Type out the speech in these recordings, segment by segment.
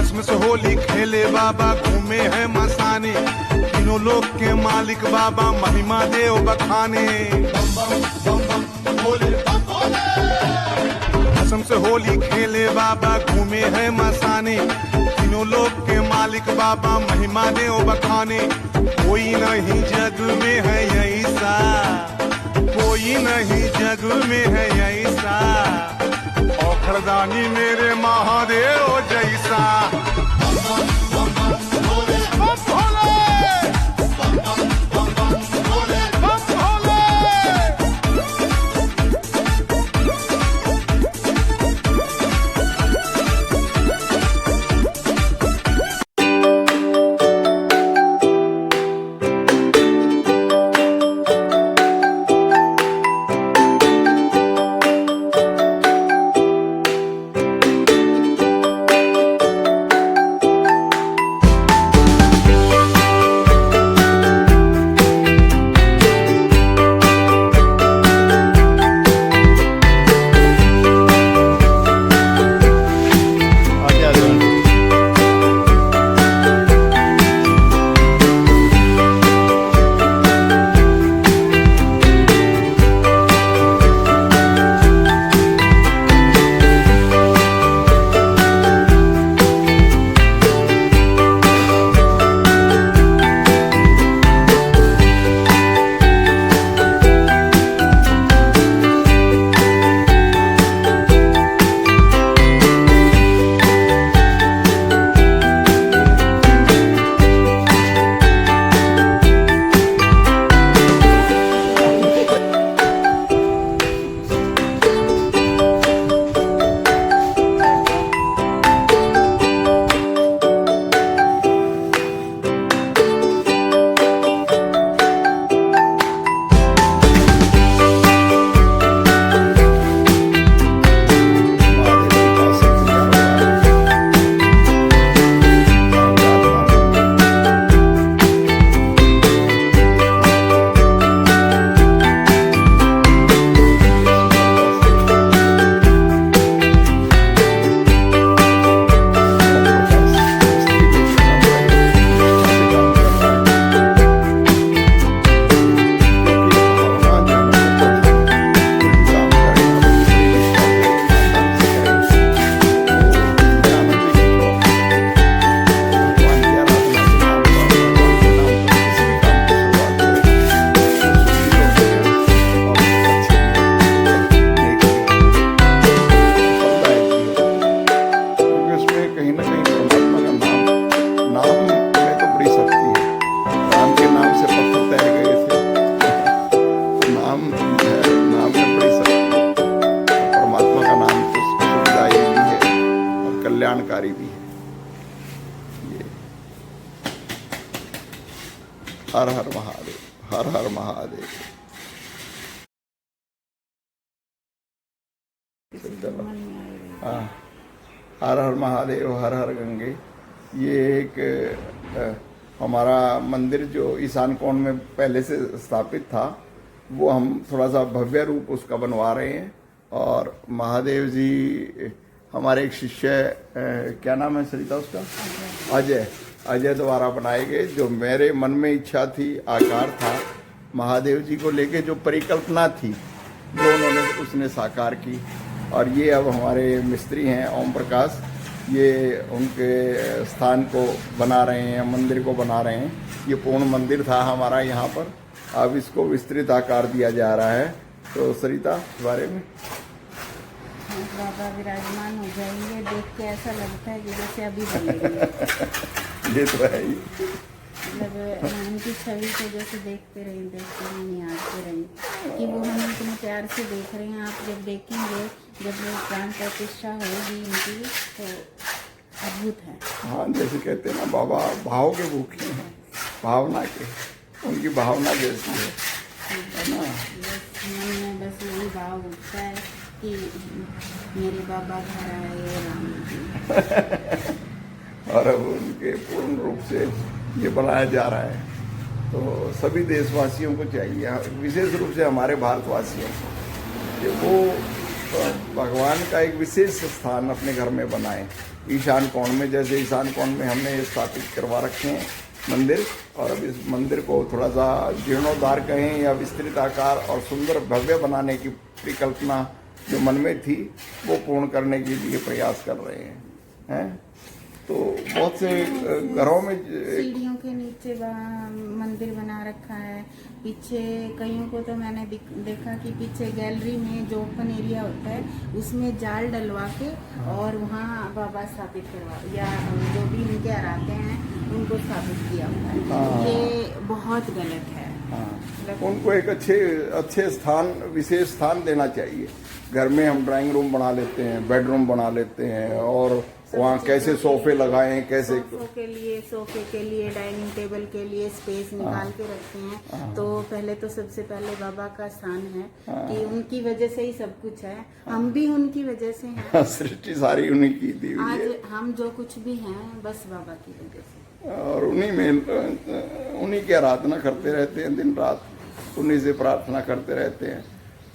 भस्म से होली खेले बाबा घूमे हैं मसाने, तीनों लोक के मालिक बाबा महिमा देव बखाने। भस्म से होली खेले बाबा घूमे हैं मसाने, तीनों लोक के मालिक बाबा महिमा देव बखाने। कोई नहीं जग में है ऐसा, कोई नहीं जग में है ऐसा, औखड़दानी मेरे महादेव जैसा। कल्याणकारी भी है ये। हर हर महादेव, हर हर महादेव। हाँ, हर हर महादेव, हर हर गंगे। ये एक हमारा मंदिर जो ईशान कोण में पहले से स्थापित था, वो हम थोड़ा सा भव्य रूप उसका बनवा रहे हैं। और महादेव जी हमारे एक शिष्य, क्या नाम है सरिता उसका, अजय द्वारा बनाए गए। जो मेरे मन में इच्छा थी, आकार था महादेव जी को लेके, जो परिकल्पना थी वो उसने साकार की। और ये अब हमारे मिस्त्री हैं ओम प्रकाश, ये उनके स्थान को बना रहे हैं, मंदिर को बना रहे हैं। ये पूर्ण मंदिर था हमारा यहाँ पर, अब इसको विस्तृत आकार दिया जा रहा है। तो सरिता इस बारे में। बाबा विराजमान हो जाएंगे, देख के ऐसा लगता है कि जैसे अभी बनेंगे। ये तो है ही, मतलब उनकी छवि को जैसे देखते रहे निहारते रहे कि वो हमें इतने प्यार से देख रहे हैं। आप जब देखेंगे, जब वो प्राण प्रतिष्ठा होगी उनकी, तो अद्भुत है। हाँ, जैसे कहते हैं ना, बाबा भाव के भूखे हैं, भावना के, उनकी भावना जैसी है ना। बस मन में बस यही भाव उठता है कि मेरे बाबा घर आए राम जी। और अब उनके पूर्ण रूप से ये बनाया जा रहा है। तो सभी देशवासियों को चाहिए, विशेष रूप से हमारे भारतवासियों को, कि वो भगवान का एक विशेष स्थान अपने घर में बनाएं। ईशान कोण में, जैसे ईशान कोण में हमने ये स्थापित करवा रखे हैं मंदिर, और अब इस मंदिर को थोड़ा सा जीर्णोद्धार कहें या विस्तृत आकार और सुंदर भव्य बनाने की परिकल्पना जो मन में थी वो पूर्ण करने के लिए प्रयास कर रहे हैं। तो बहुत से घरों में सीढ़ियों के नीचे मंदिर बना रखा है। पीछे कईयों को तो मैंने देखा कि पीछे गैलरी में जो ओपन एरिया होता है उसमें जाल डलवा के और वहाँ बाबा स्थापित करवा, या जो भी उनके आराधे हैं उनको स्थापित किया हुआ है। ये बहुत गलत है। उनको एक अच्छे स्थान, विशेष स्थान देना चाहिए। घर में हम ड्राइंग रूम बना लेते हैं, बेडरूम बना लेते हैं, और वहाँ कैसे सोफे लगाएं, कैसे सोफे के लिए डाइनिंग टेबल के लिए स्पेस निकाल के रखते हैं। तो पहले तो सबसे पहले बाबा का स्थान है कि उनकी वजह से ही सब कुछ है, हम भी उनकी वजह से हैं। सृष्टि सारी उन्हीं की दी हुई है। आज हम जो कुछ भी हैं बस बाबा की वजह से, और उन्हीं की आराधना करते रहते हैं दिन रात, उन्हीं से प्रार्थना करते रहते हैं।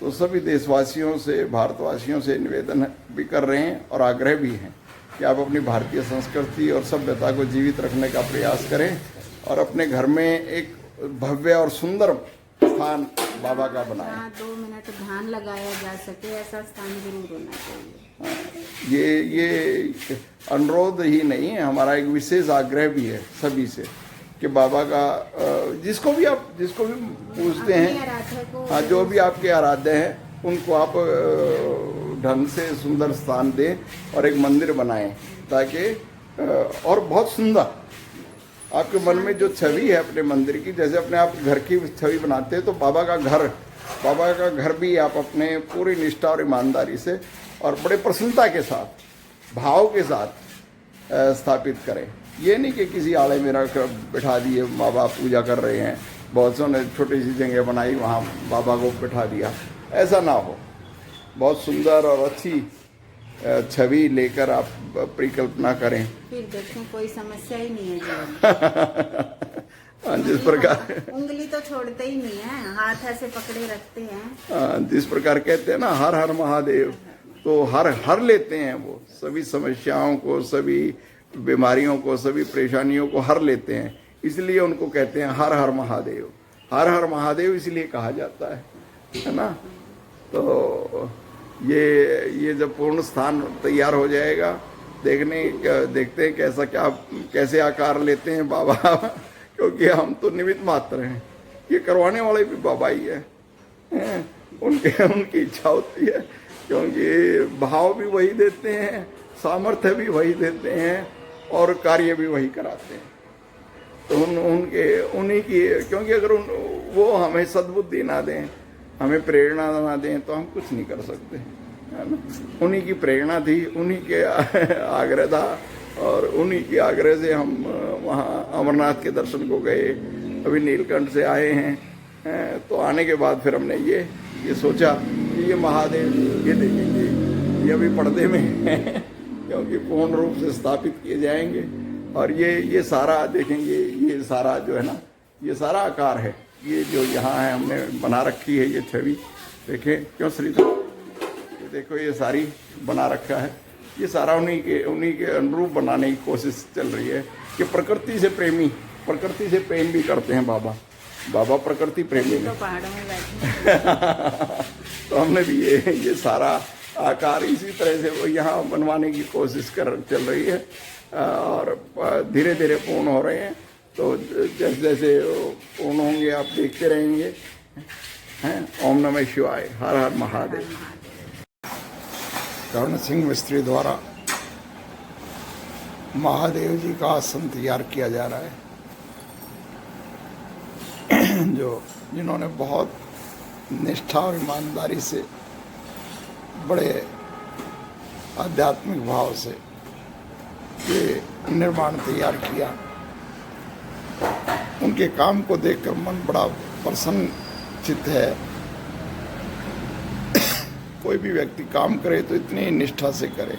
तो सभी देशवासियों से, भारतवासियों से निवेदन भी कर रहे हैं और आग्रह भी हैं कि आप अपनी भारतीय संस्कृति और सभ्यता को जीवित रखने का प्रयास करें और अपने घर में एक भव्य और सुंदर स्थान बाबा का बनाएं। 2 मिनट ध्यान लगाया जा सके ऐसा स्थान जरूर होना चाहिए। ये अनुरोध ही नहीं है, हमारा एक विशेष आग्रह भी है सभी से कि बाबा का जिसको भी पूछते हैं, हाँ, जो भी आपके आराध्य हैं उनको आप ढंग से सुंदर स्थान दें और एक मंदिर बनाएं, ताकि और बहुत सुंदर आपके मन में जो छवि है अपने मंदिर की, जैसे अपने आप घर की छवि बनाते हैं, तो बाबा का घर भी आप अपने पूरी निष्ठा और ईमानदारी से और बड़े प्रसन्नता के साथ, भाव के साथ स्थापित करें। ये नहीं कि किसी आड़े में रख बिठा दिए, बाबा पूजा कर रहे हैं, बहुत सौ ने छोटी सी जगह बनाई वहाँ बाबा को बिठा दिया, ऐसा ना हो। बहुत सुंदर और अच्छी छवि लेकर आप परिकल्पना करें, फिर देखें कोई समस्या ही नहीं है जीवन। जिस प्रकार उंगली तो छोड़ते ही नहीं है, हाथ ऐसे पकड़े रखते हैं। जिस प्रकार कहते हैं ना हर हर महादेव, तो हर लेते हैं वो सभी समस्याओं को, सभी बीमारियों को, सभी परेशानियों को हर लेते हैं, इसलिए उनको कहते हैं हर हर महादेव। हर हर महादेव इसलिए कहा जाता है ना। तो ये जब पूर्ण स्थान तैयार हो जाएगा, देखते हैं कैसे आकार लेते हैं बाबा क्योंकि हम तो निमित्त मात्र हैं, ये करवाने वाले भी बाबा ही है। उनकी इच्छा होती है, क्योंकि भाव भी वही देते हैं, सामर्थ्य भी वही देते हैं और कार्य भी वही कराते हैं। तो उन्हीं की, क्योंकि अगर वो हमें सद्बुद्धि ना दें, हमें प्रेरणा ना दें, तो हम कुछ नहीं कर सकते, है ना। उन्हीं की प्रेरणा थी, उन्हीं के आग्रह था, और उन्हीं के आग्रह से हम वहाँ अमरनाथ के दर्शन को गए। अभी नीलकंठ से आए हैं, तो आने के बाद फिर हमने ये सोचा कि ये महादेव ये देखेंगे, ये अभी पर्दे में हैं क्योंकि पूर्ण रूप से स्थापित किए जाएंगे, और ये सारा देखेंगे, ये सारा जो है ना, ये सारा आकार है, ये जो यहाँ है हमने बना रखी है ये छवि, देखें क्यों श्रीधर, ये देखो ये सारी बना रखा है, ये सारा उन्हीं के अनुरूप बनाने की कोशिश चल रही है कि प्रकृति से प्रेम भी करते हैं बाबा प्रकृति प्रेमी तो पहाड़ों में बैठे तो हमने भी ये सारा आकार इसी तरह से वो यहाँ बनवाने की कोशिश चल रही है, और धीरे धीरे पूर्ण हो रहे हैं। तो जैसे जैसे पूर्ण होंगे आप देखते रहेंगे। हैं, ओम नमः शिवाय, हर हर महादेव। कर्ण सिंह मिस्त्री द्वारा महादेव जी का आसन तैयार किया जा रहा है, जिन्होंने बहुत निष्ठा और ईमानदारी से, बड़े आध्यात्मिक भाव से ये निर्माण तैयार किया। उनके काम को देखकर मन बड़ा प्रसन्न चित्त है। कोई भी व्यक्ति काम करे तो इतनी निष्ठा से करे।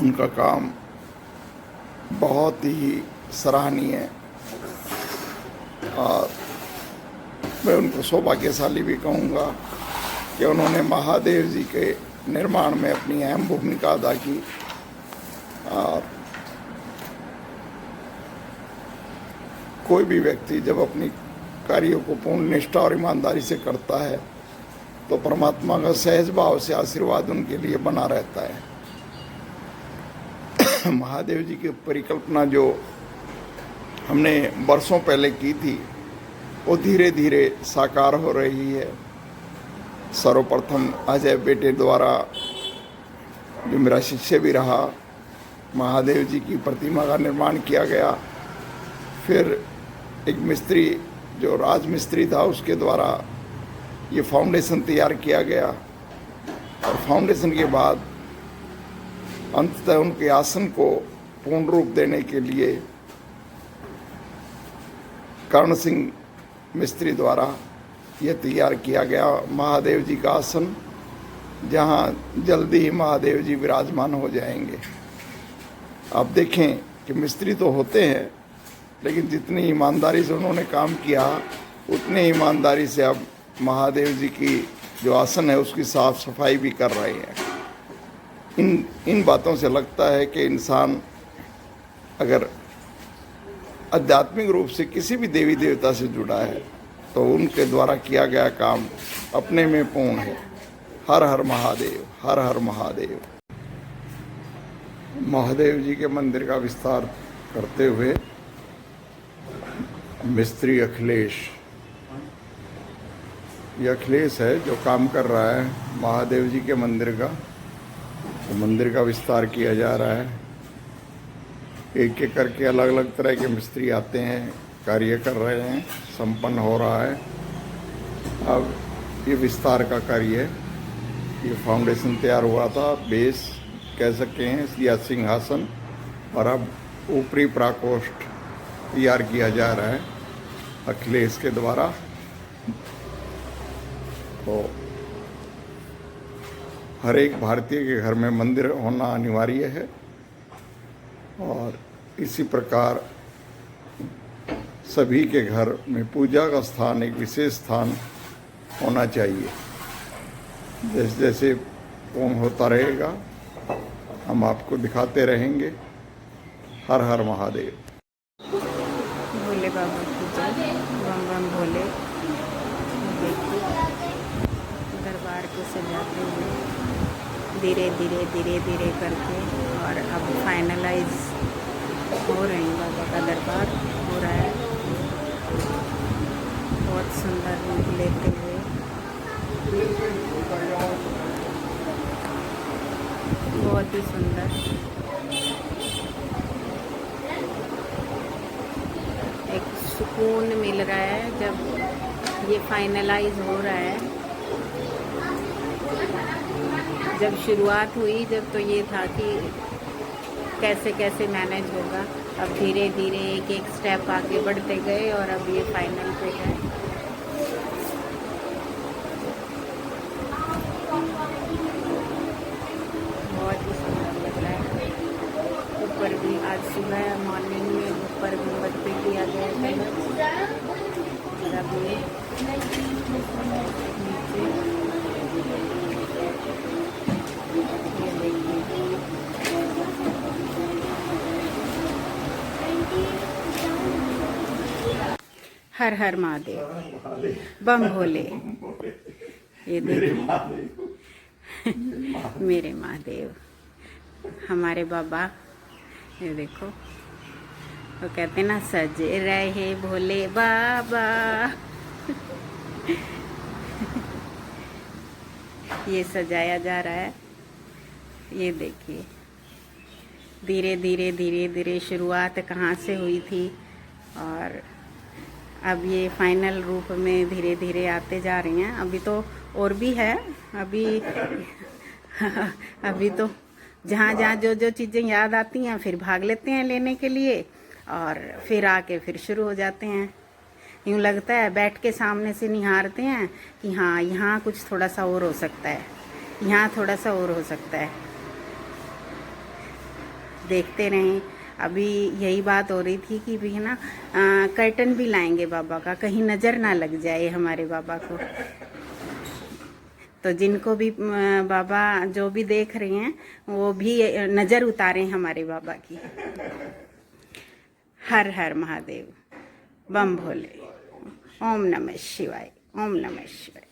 उनका काम बहुत ही सराहनीय है, और मैं उनको सौभाग्यशाली भी कहूँगा कि उन्होंने महादेव जी के निर्माण में अपनी अहम भूमिका अदा की। और कोई भी व्यक्ति जब अपनी कार्यों को पूर्ण निष्ठा और ईमानदारी से करता है तो परमात्मा का सहज भाव से आशीर्वाद उनके लिए बना रहता है। महादेव जी की परिकल्पना जो हमने वर्षों पहले की थी वो धीरे धीरे साकार हो रही है। सर्वप्रथम अजय बेटे द्वारा, जो मेरा शिष्य भी रहा, महादेव जी की प्रतिमा का निर्माण किया गया। फिर एक मिस्त्री जो राजमिस्त्री था उसके द्वारा ये फाउंडेशन तैयार किया गया और फाउंडेशन के बाद अंततः उनके आसन को पूर्ण रूप देने के लिए कर्ण सिंह मिस्त्री द्वारा यह तैयार किया गया महादेव जी का आसन, जहां जल्दी ही महादेव जी विराजमान हो जाएंगे। आप देखें कि मिस्त्री तो होते हैं, लेकिन जितनी ईमानदारी से उन्होंने काम किया उतनी ईमानदारी से अब महादेव जी की जो आसन है उसकी साफ सफाई भी कर रहे हैं। इन बातों से लगता है कि इंसान अगर आध्यात्मिक रूप से किसी भी देवी देवता से जुड़ा है तो उनके द्वारा किया गया काम अपने में पूर्ण है। हर हर महादेव, हर हर महादेव। महादेव जी के मंदिर का विस्तार करते हुए मिस्त्री अखिलेश, ये अखिलेश है जो काम कर रहा है महादेव जी के मंदिर का। तो मंदिर का विस्तार किया जा रहा है। एक एक करके अलग अलग तरह के मिस्त्री आते हैं, कार्य कर रहे हैं, संपन्न हो रहा है। अब ये विस्तार का कार्य है। ये फाउंडेशन तैयार हुआ था, बेस कह सकते हैं या सिंहासन, और अब ऊपरी प्राकोष्ठ तैयार किया जा रहा है अखिलेश के द्वारा। तो हर एक भारतीय के घर में मंदिर होना अनिवार्य है और इसी प्रकार सभी के घर में पूजा का स्थान, एक विशेष स्थान होना चाहिए। जैसे जैसे पूर्ण होता रहेगा हम आपको दिखाते रहेंगे। हर हर महादेव। भोले बाबा की जय, बम बम भोले। देखिए दरबार को सजाते हुए धीरे धीरे धीरे धीरे करके, और अब फाइनलाइज हो रहे हैं। बाबा का दरबार हो रहा है, बहुत सुंदर रूप लेते हुए। बहुत ही सुंदर। एक सुकून मिल रहा है जब ये फाइनलाइज हो रहा है। जब शुरुआत हुई जब तो ये था कि कैसे कैसे मैनेज होगा। अब धीरे धीरे एक एक स्टेप आगे बढ़ते गए और अब ये फाइनल पे है। बहुत ही सुंदर लग रहा है। ऊपर भी आज सुबह मॉर्निंग में ऊपर गुंबद पे किया गया था। अब ये हर हर महादेव, बम भोले। ये देखिए मेरे महादेव, हमारे बाबा। ये देखो, वो कहते ना, सजे रहे भोले बाबा। ये सजाया जा रहा है। ये देखिए धीरे धीरे धीरे धीरे शुरुआत कहाँ से हुई थी और अब ये फाइनल रूप में धीरे धीरे आते जा रही हैं। अभी तो और भी है। अभी तो जहाँ जहाँ जो जो चीज़ें याद आती हैं फिर भाग लेते हैं लेने के लिए, और फिर आके फिर शुरू हो जाते हैं। यूँ लगता है बैठ के सामने से निहारते हैं कि हाँ यहाँ कुछ थोड़ा सा और हो सकता है, यहाँ थोड़ा सा और हो सकता है। देखते रहें। अभी यही बात हो रही थी कि भी है ना, कर्टन भी लाएंगे बाबा का, कहीं नज़र ना लग जाए हमारे बाबा को। तो जिनको भी बाबा जो भी देख रहे हैं वो भी नजर उतारें हमारे बाबा की। हर हर महादेव, बम भोले, ओम नमः शिवाय, ओम नमः शिवाय।